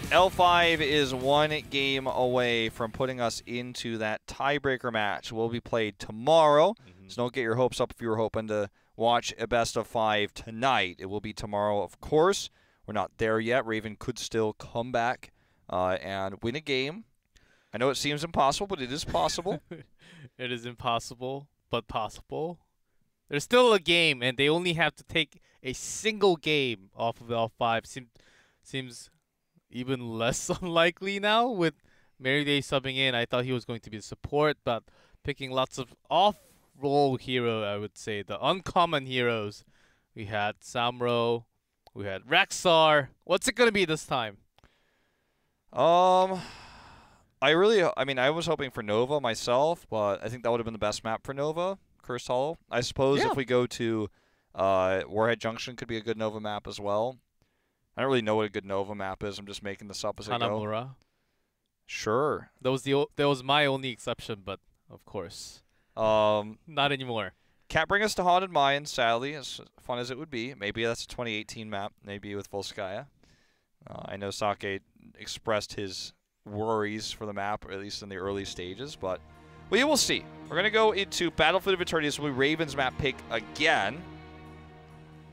L5 is one game away from putting us into that tiebreaker match. Will be played tomorrow, so don't get your hopes up if you were hoping to watch a best of 5 tonight. It will be tomorrow, of course. We're not there yet. Raven could still come back and win a game. I know it seems impossible, but it is possible. It is impossible, but possible. There's still a game, and they only have to take a single game off of L5. Seems even less unlikely now with Merryday subbing in. I thought he was going to be a support, but picking lots of off-role hero, I would say. The uncommon heroes. We had Samro, we had Rexar. What's it going to be this time? I was hoping for Nova myself, but I think that would have been the best map for Nova, Cursed Hollow. I suppose if we go to Warhead Junction, could be a good Nova map as well. I don't really know what a good Nova map is. I'm just making this up as I go. Hanamura. Sure. That was my only exception, but of course. Not anymore. Can't bring us to Haunted Mine, sadly, as fun as it would be. Maybe that's a 2018 map, maybe with Volskaya. I know Sake expressed his worries for the map, or at least in the early stages, but we will see. We're going to go into Battlefield of Eternity. This will be Raven's map pick again.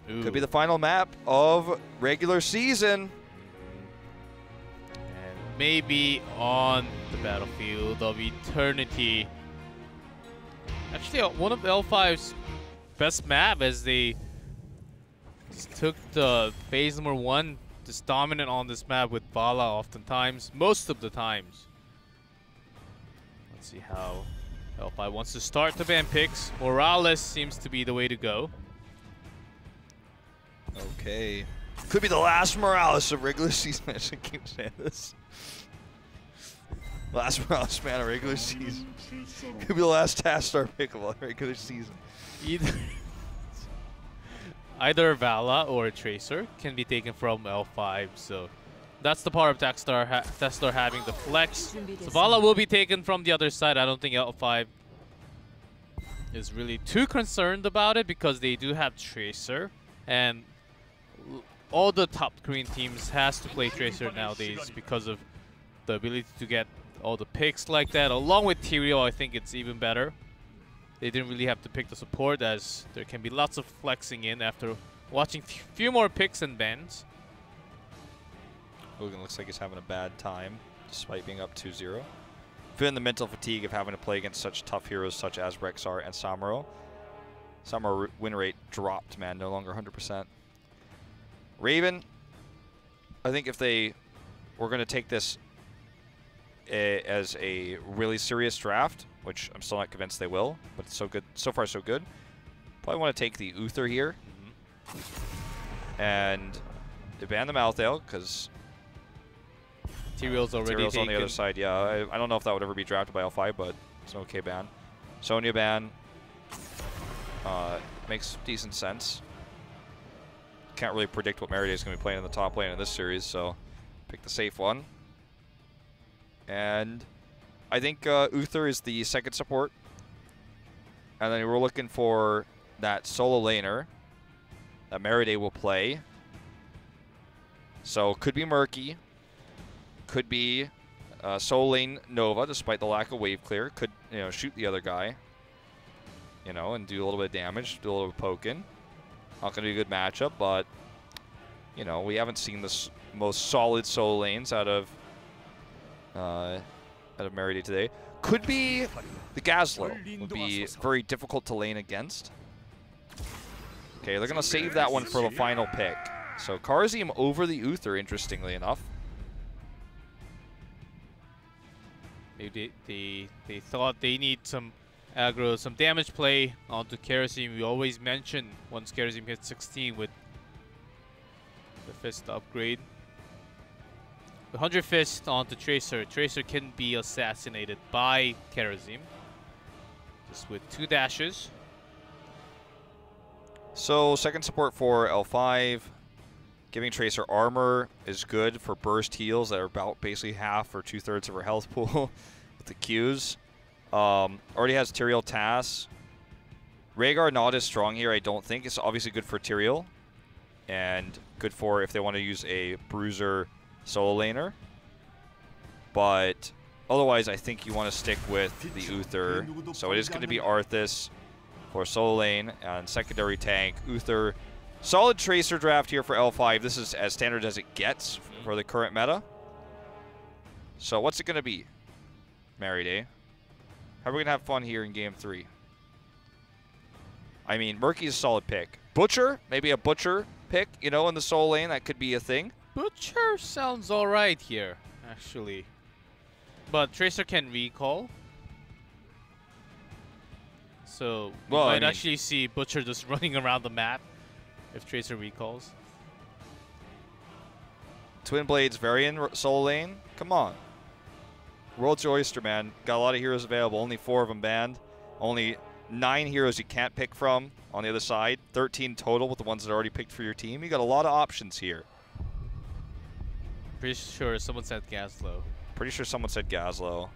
Ooh. Could be the final map of regular season. And maybe on the Battlefield of Eternity. Actually, one of L5's best map as they just took the phase number 1, just dominant on this map with Vala oftentimes, most of the times. Let's see how L5 wants to start the ban picks. Morales seems to be the way to go. Okay. Could be the last Morales of regular season. I should keep saying this. Last Morales man of regular season. Could be the last task star pick of all regular season. Either Vala or Tracer can be taken from L5, so that's the power of Takstar having the flex. So Vala will be taken from the other side. I don't think L5 is really too concerned about it because they do have Tracer, and all the top Korean teams has to play Tracer nowadays because of the ability to get all the picks like that. Along with Tyrael, I think it's even better. They didn't really have to pick the support, as there can be lots of flexing in after watching few more picks and bans. Hogan looks like he's having a bad time despite being up 2-0. Feeling the mental fatigue of having to play against such tough heroes such as Rexar and Samuro. Samuro win rate dropped, man, no longer 100%. Raven, I think if they were going to take this as a really serious draft, which I'm still not convinced they will, but it's so good. So far, so good. Probably want to take the Uther here. And they ban the Malthael because Tyrael's already taken. on the other side. Yeah, I don't know if that would ever be drafted by L5, but it's an okay ban. Sonya ban makes decent sense. Can't really predict what Merryday is going to be playing in the top lane in this series, so pick the safe one. And I think Uther is the second support. And then we're looking for that solo laner that Merryday will play. So could be Murky. Could be solo lane Nova, despite the lack of wave clear. Could, shoot the other guy, and do a little bit of damage, do a little bit of poking. Not going to be a good matchup, but, we haven't seen the most solid solo lanes out of Merryday today. Could be the Gazlo. Would be very difficult to lane against. Okay, they're going to save that one for the final pick. So Karzium over the Uther, interestingly enough. They thought they need some aggro, some damage play onto Karzium. We always mention once Karzium hits 16 with the Fist upgrade. 100 Fist onto Tracer. Tracer can be assassinated by Karzium. Just with 2 dashes. So second support for L5. Giving Tracer armor is good for burst heals that are about basically half or 2/3 of her health pool with the Qs. Already has Tyrael TAS. Rhaegar not as strong here, I don't think. It's obviously good for Tyrael. And good for if they want to use a bruiser solo laner. But otherwise, I think you want to stick with the Uther. So it is going to be Arthas for solo lane and secondary tank. Uther, solid Tracer draft here for L5. This is as standard as it gets for the current meta. So what's it going to be, Merry Day? How are we going to have fun here in Game 3? I mean, Murky's a solid pick. Butcher, maybe a Butcher pick, you know, in the solo lane. That could be a thing. Butcher sounds alright here, actually. But Tracer can recall. So we might actually see Butcher just running around the map if Tracer recalls. Twin Blades variant solo lane. Come on. World's your oyster, man. Got a lot of heroes available. Only 4 of them banned. Only 9 heroes you can't pick from on the other side. 13 total with the ones that are already picked for your team. You got a lot of options here. Pretty sure someone said Gaslow. Pretty sure someone said Gaslow.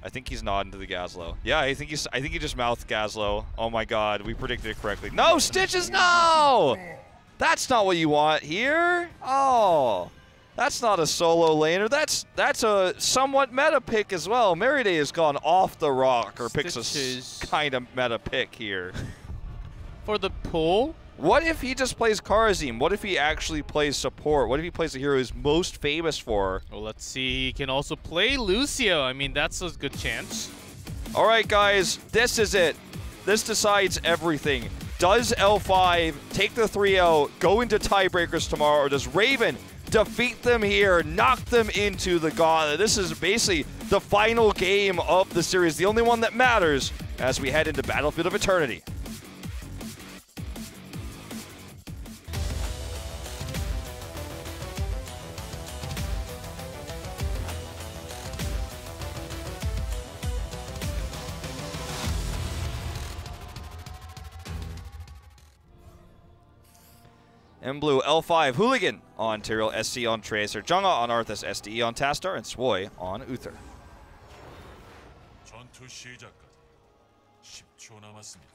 I think he's nodding to the Gaslow. Yeah, I think he just mouthed Gaslow. Oh my God, we predicted it correctly. No, Stitches, no! That's not what you want here. Oh, that's not a solo laner. That's a somewhat meta pick as well. Merryday has gone off the rock, or picks a kind of meta pick here. For the pull? What if he just plays Kharazim? What if he actually plays support? What if he plays the hero he's most famous for? Well, let's see. He can also play Lucio. I mean, that's a good chance. All right, guys. This is it. This decides everything. Does L5 take the 3-0, go into tiebreakers tomorrow, or does Raven defeat them here, knock them into the gauntlet? This is basically the final game of the series, the only one that matters as we head into Battlefield of Eternity. In blue, L5 Hooligan on Tyrael, SC on Tracer, Junga on Arthas, SDE on Tastar, and Swoy on Uther.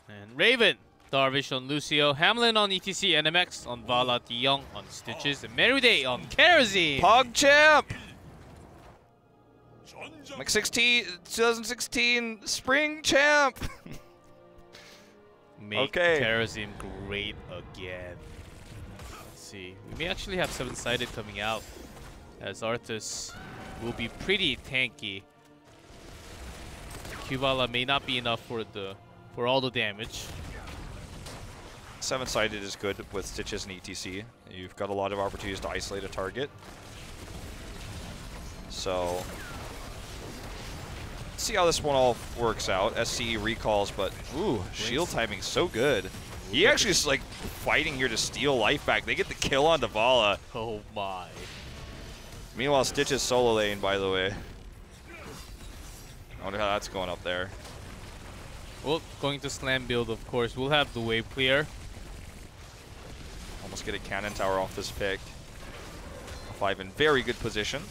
And Raven, Darvish on Lucio, Hamlin on ETC, NMX on Vala, DeYoung on Stitches, and Merryday on Kharazim. PogChamp! Like 2016 Spring Champ! Make Kharazim great again. See. We may actually have 7-sided coming out, as Arthas will be pretty tanky. Q-Vala may not be enough for all the damage. 7-sided is good with Stitches and ETC. You've got a lot of opportunities to isolate a target. So let's see how this one all works out. SCE recalls, but ooh, shield timing so good. He actually is like fighting here to steal life back. They get the kill on Vala. Oh my. Meanwhile, Stitch's solo lane, by the way. I wonder how that's going up there. Well, going to slam build, of course. We'll have the wave clear. Almost get a cannon tower off this pick. 5 in very good position.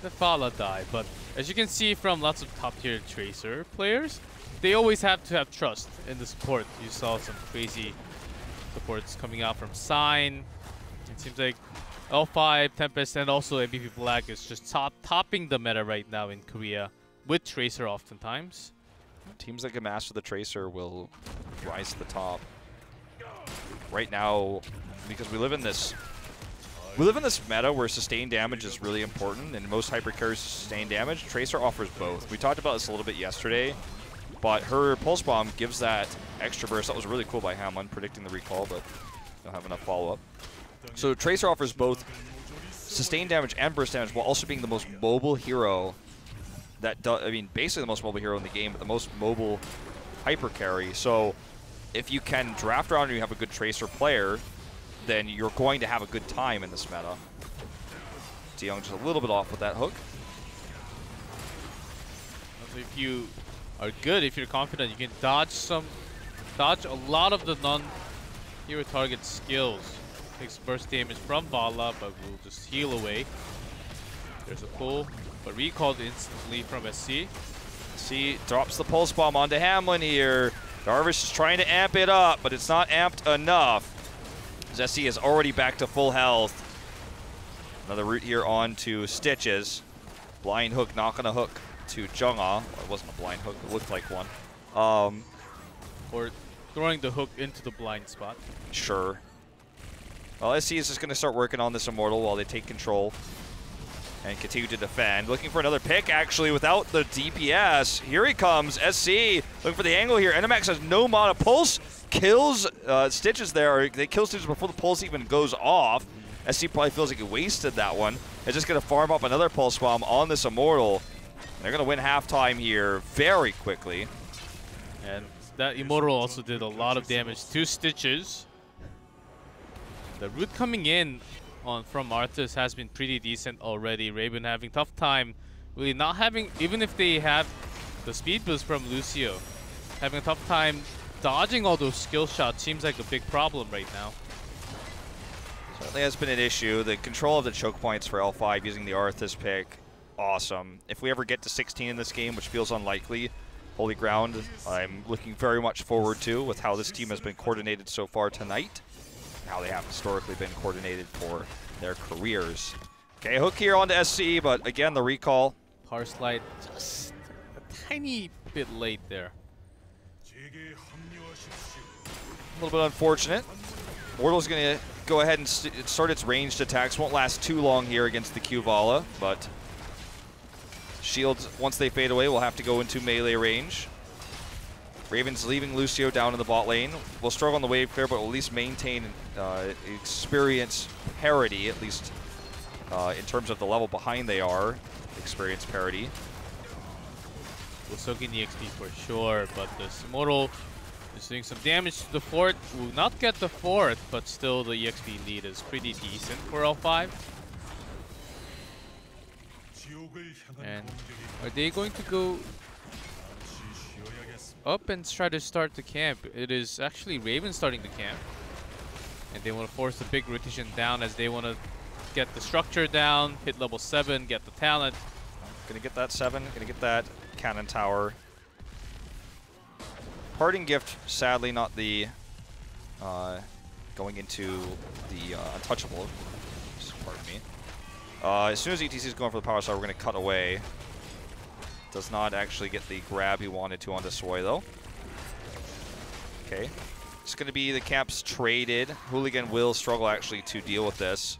The Vala die, but as you can see from lots of top tier Tracer players, they always have to have trust in the support. You saw some crazy supports coming out from Sign. It seems like L5, Tempest, and also MVP Black is just topping the meta right now in Korea with Tracer oftentimes. Teams that can master the Tracer will rise to the top. Right now, because we live in this meta where sustained damage is really important, and most hyper carries sustain damage. Tracer offers both. We talked about this a little bit yesterday. But her Pulse Bomb gives that extra burst. That was really cool by Hamlin, predicting the recall, but don't have enough follow-up. So Tracer offers both sustained damage and burst damage while also being the most mobile hero that does, I mean, basically the most mobile hero in the game, but the most mobile hyper carry. So if you can draft around and you have a good Tracer player, then you're going to have a good time in this meta. DeYoung just a little bit off with that hook. If you are good, if you're confident, you can dodge a lot of the non-hero target skills. Takes burst damage from Vala, but will just heal away. There's a pull, but recalled instantly from SC. See, drops the Pulse Bomb onto Hamlin here. Darvish is trying to amp it up, but it's not amped enough. SC is already back to full health. Another route here on to Stitches. Blind hook, not gonna hook to Jung-ah. Well, it wasn't a blind hook, it looked like one. Or throwing the hook into the blind spot. Sure. Well, SC is just gonna start working on this Immortal while they take control and continue to defend. Looking for another pick, actually, without the DPS. Here he comes, SC, looking for the angle here. NMX has no mana. Pulse kills Stitches there, or they kill Stitches before the Pulse even goes off. SC probably feels like he wasted that one. They're just going to farm up another Pulse Bomb on this Immortal. They're going to win halftime here very quickly. And that Immortal also did a lot of damage to Stitches. The route coming in from Arthas has been pretty decent already. Raven having tough time really not having, even if they have the speed boost from Lucio, having a tough time dodging all those skill shots seems like a big problem right now. Certainly has been an issue. The control of the choke points for L5 using the Arthas pick, awesome. If we ever get to 16 in this game, which feels unlikely, Holy Ground, I'm looking very much forward to with how this team has been coordinated so far tonight, and how they have historically been coordinated for their careers. Okay, hook here onto SC, but again, the recall. Power slide just a tiny bit late there. A little bit unfortunate. Mortal's going to go ahead and start its ranged attacks. Won't last too long here against the Q-Vala, but shields, once they fade away, will have to go into melee range. Raven's leaving Lucio down in the bot lane. Will struggle on the wave clear, but will at least maintain experience parity, at least in terms of the level behind they are. Experience parity. Will soak in the XP for sure, but this Immortal is doing some damage to the fort. Will not get the fort, but still the EXP lead is pretty decent for L5. And are they going to go up and try to start the camp? It is actually Raven starting the camp. And they want to force the big rotation down as they want to get the structure down, hit level 7, get the talent. Gonna get that 7, gonna get that cannon tower. Parting gift, sadly not the going into the untouchable. Pardon me. As soon as ETC is going for the power star, we're going to cut away. Does not actually get the grab he wanted to on the Soy though. Okay. It's going to be the camps traded. Hooligan will struggle actually to deal with this.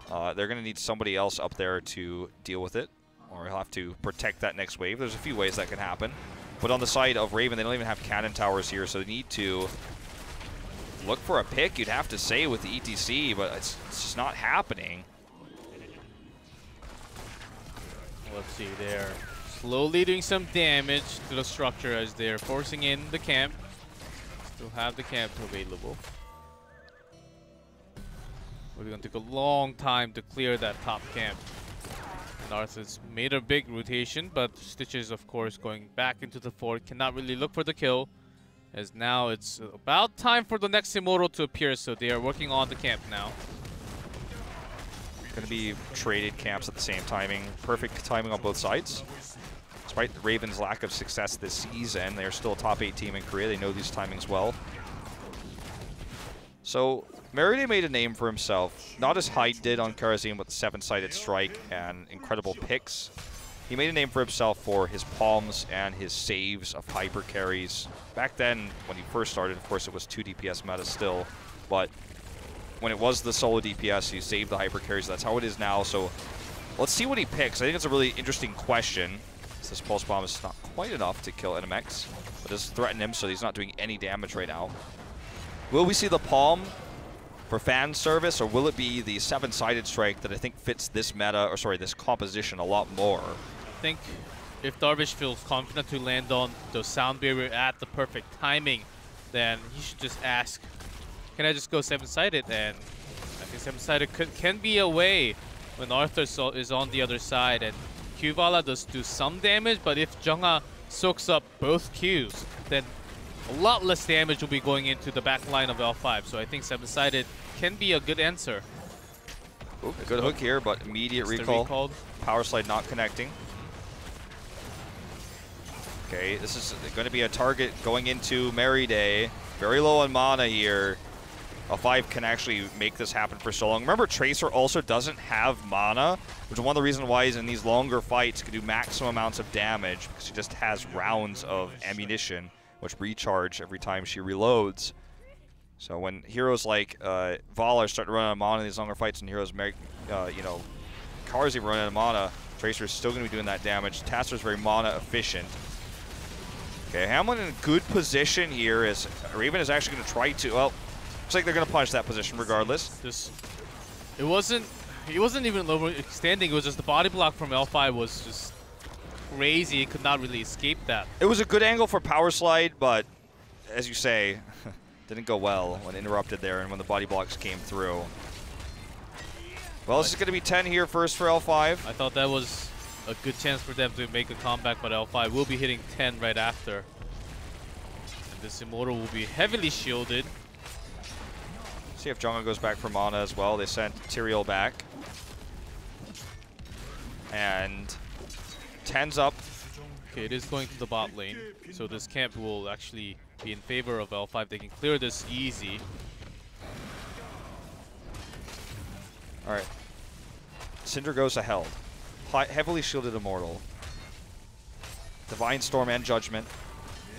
They're going to need somebody else up there to deal with it, or he'll have to protect that next wave. There's a few ways that can happen. But on the side of Raven, they don't even have cannon towers here, so they need to look for a pick, you'd have to say, with the ETC, but it's just not happening. Let's see, they're slowly doing some damage to the structure as they're forcing in the camp. Still have the camp available. We're going to take a long time to clear that top camp. Arthas made a big rotation, but Stitches, of course, going back into the fort, cannot really look for the kill, as now it's about time for the next Immortal to appear, so they are working on the camp now. Going to be traded camps at the same timing. Perfect timing on both sides. Despite Raven's lack of success this season, they are still a top 8 team in Korea. They know these timings well. So Meride made a name for himself, not as Hyde did on Karazim with the 7-sided strike and incredible picks. He made a name for himself for his palms and his saves of hyper carries. Back then, when he first started, of course, it was 2 DPS meta still, but when it was the solo DPS, he saved the hyper carries. That's how it is now. So let's see what he picks. I think it's a really interesting question. This pulse bomb is not quite enough to kill NMX, but does threaten him, so he's not doing any damage right now. Will we see the palm for fan service, or will it be the 7-sided strike that I think fits this meta, or sorry, this composition a lot more? I think if Darvish feels confident to land on the sound barrier at the perfect timing, then he should just ask, can I just go 7-sided? And I think 7-sided can be a way when Arthur is on the other side, and Q-Vala does do some damage, but if Jung-ah soaks up both Qs, then a lot less damage will be going into the back line of L5, so I think 7-sided can be a good answer. Ooh, good hook here, but immediate recall. Power slide not connecting. Okay, this is going to be a target going into Meride. Very low on mana here. L5 can actually make this happen for so long. Remember, Tracer also doesn't have mana, which is one of the reasons why he's in these longer fights can do maximum amounts of damage, because she just has rounds of ammunition, which recharge every time she reloads. So when heroes like Vala start to run out of mana in these longer fights, and heroes make, you know, Karzi run out of mana, Tracer's still going to be doing that damage. Tasser's very mana efficient. Okay, Hamlin in a good position here as Raven is actually going to try to, well, looks like they're going to punish that position regardless. He wasn't even overextending, it was just the body block from L5 was just crazy. He could not really escape that. It was a good angle for power slide, but as you say, didn't go well when interrupted there and when the body blocks came through. Well, this is going to be 10 here first for L5. I thought that was a good chance for them to make a comeback, but L5 will be hitting 10 right after. And this Immortal will be heavily shielded. See if Junga goes back for mana as well. They sent Tyrael back. And 10's up. Okay, it is going to the bot lane, so this camp will actually be in favor of L5. They can clear this easy. All right. Cinder goes to held. Heavily shielded Immortal. Divine Storm and Judgment.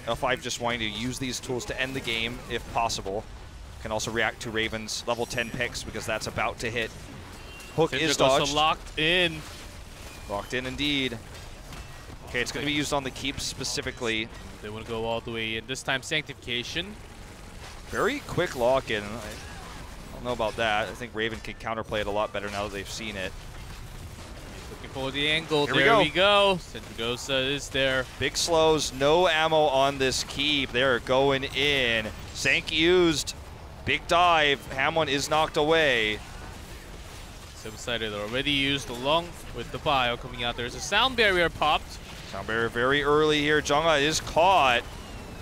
L5 just wanting to use these tools to end the game if possible. Can also react to Raven's level 10 picks because that's about to hit. Hook Cinder is dodged. locked in. Locked in indeed. Okay, it's going to be used on the keep specifically. They want to go all the way in. This time, Sanctification. Very quick lock-in. I don't know about that. I think Raven can counterplay it a lot better now that they've seen it. He's looking for the angle. Here there we go. Centrigosa is there. Big slows, no ammo on this keep. They're going in. Sank used. Big dive. Hamlin is knocked away. Seven-sided already used along with the bio coming out. There's a sound barrier popped. Sound barrier very early here. Junga is caught.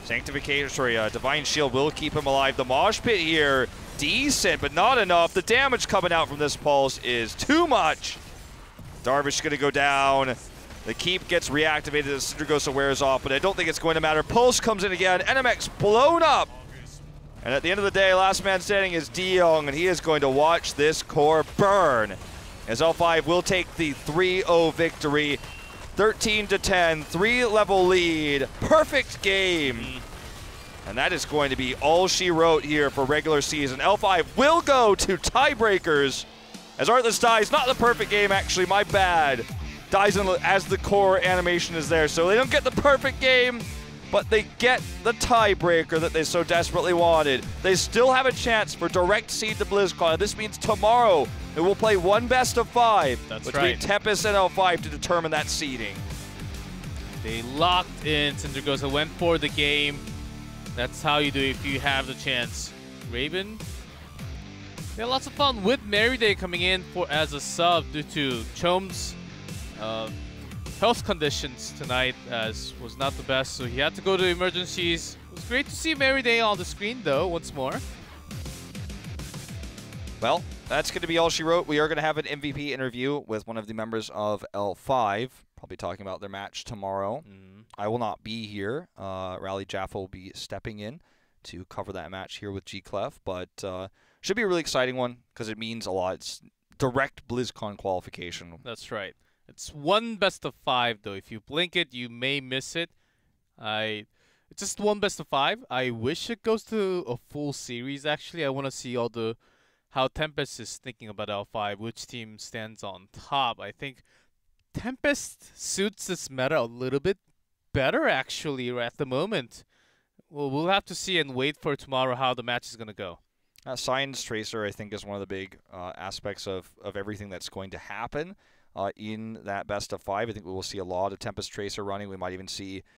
Sanctification, sorry, Divine Shield will keep him alive. The mosh pit here, decent, but not enough. The damage coming out from this pulse is too much. Darvish going to go down. The keep gets reactivated as Syndragosa wears off, but I don't think it's going to matter. Pulse comes in again. NMX blown up. And at the end of the day, last man standing is De-Jong, and he is going to watch this core burn. As L5 will take the 3-0 victory. 13-10, 3-level lead. Perfect game. And that is going to be all she wrote here for regular season. L5 will go to tiebreakers. As Artless dies, not the perfect game actually, my bad. Dies as the core animation is there, so they don't get the perfect game, but they get the tiebreaker that they so desperately wanted. They still have a chance for direct seed to BlizzCon. This means tomorrow they will play one best of 5 between Tempest and L5 to determine that seeding. They locked in. Syndragosa went for the game. That's how you do it if you have the chance. Raven, they had lots of fun with Maryday coming in as a sub due to Chom's health conditions tonight, as was not the best, so he had to go to emergencies. It was great to see Maryday on the screen though once more. Well, that's going to be all she wrote. We are going to have an MVP interview with one of the members of L5, probably talking about their match tomorrow. I will not be here. Rally Jaffa will be stepping in to cover that match here with G-Clef, but should be a really exciting one because it means a lot. It's direct BlizzCon qualification. That's right. It's one best of 5 though. If you blink it, you may miss it. It's just one best of 5. I wish it goes to a full series actually. I want to see how Tempest is thinking about L5, which team stands on top. I think Tempest suits this meta a little bit better actually right at the moment. Well, we'll have to see and wait for tomorrow how the match is going to go. Science Tracer, I think, is one of the big aspects of everything that's going to happen in that best of 5. I think we will see a lot of Tempest Tracer running. We might even see